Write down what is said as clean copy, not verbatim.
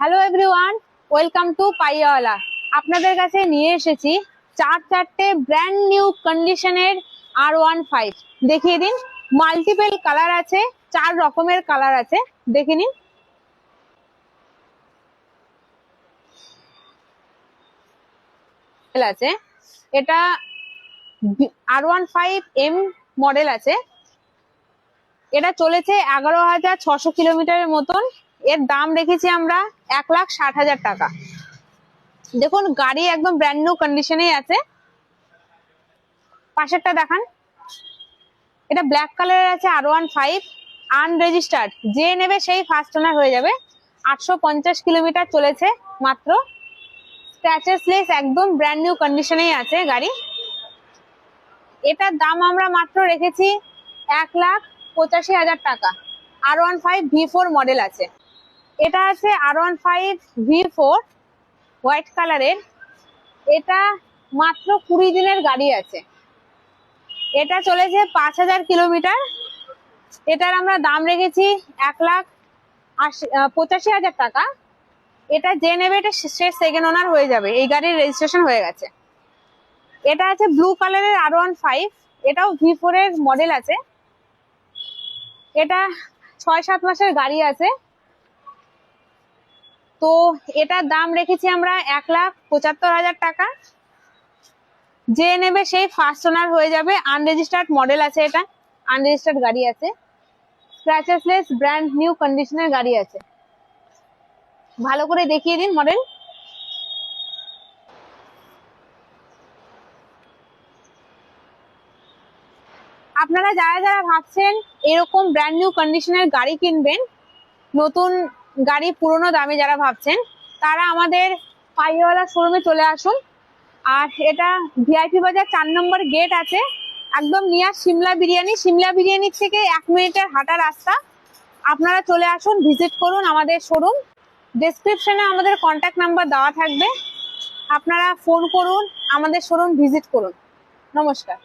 Hello everyone, welcome to Paiyawala. আপনাদের কাছে নিয়ে এসেছি চারটে ব্র্যান্ড নিউ কন্ডিশনের R15। দেখিয়ে দিন। মাল্টিপল কালার আছে, 4 রকমের কালার আছে, দেখে নিন। আছে এটা R15M মডেল আছে। এটা চলেছে 11,600 কিলোমিটারের মতন। এর দাম রেখেছি আমরা 1,60,000 টাকা। দেখুন, গাড়ি একদম ব্র্যান্ড নিউ কন্ডিশনেই আছে। পাশেরটা দেখান। এটা ব্ল্যাক কালারের আছে, R15 আনরেজিস্টার্ড। যে নেবে সেই ফার্স্ট ওনার হয়ে যাবে। 850 কিলোমিটার চলেছে মাত্র। স্ক্র্যাচেসলেস, একদম ব্র্যান্ড নিউ কন্ডিশনেই আছে গাড়ি। এটার দাম আমরা মাত্র রেখেছি 1,85,000 টাকা। R15 V4 মডেল আছে। এটা আছে R15 V4 হোয়াইট কালারের। এটা মাত্র 20 দিনের গাড়ি আছে। এটা চলেছে 5,000 কিলোমিটার। এটার আমরা দাম রেখেছি 1,85,000 টাকা। এটা যে নেবে এটা সেকেন্ড ওনার হয়ে যাবে। এই গাড়ির রেজিস্ট্রেশন হয়ে গেছে। এটা আছে ব্লু কালারের R15। এটাও V4 এর মডেল আছে। এটা 6-7 মাসের গাড়ি আছে। তো এটার দাম রেখেছি আমরা 1,75,000 টাকা। যে নেবে সেই ফার্স্ট ওনার হয়ে যাবে। আনরেজিস্টার্ড মডেল আছে, এটা আনরেজিস্টার্ড গাড়ি আছে। স্ক্র্যাচেসলেস ব্র্যান্ড নিউ কন্ডিশনের গাড়ি আছে। ভালো করে দেখিয়ে দিন মডেল। আপনারা যারা যারা ভাবছেন এরকম ব্র্যান্ড নিউ কন্ডিশনের গাড়ি কিনবেন, নতুন গাড়ি পুরোনো দামে যারা ভাবছেন, তারা আমাদের পাইয়াওয়ালা শোরুমে চলে আসুন। আর এটা ভিআইপি বাজার 4 নম্বর গেট আছে, একদম নিয়ার সিমলা বিরিয়ানি। সিমলা বিরিয়ানির থেকে 1 মিনিটের হাঁটা রাস্তা। আপনারা চলে আসুন, ভিজিট করুন আমাদের শোরুম। ডেসক্রিপশনে আমাদের কন্ট্যাক্ট নাম্বার দেওয়া থাকবে। আপনারা ফোন করুন, আমাদের শোরুম ভিজিট করুন। নমস্কার।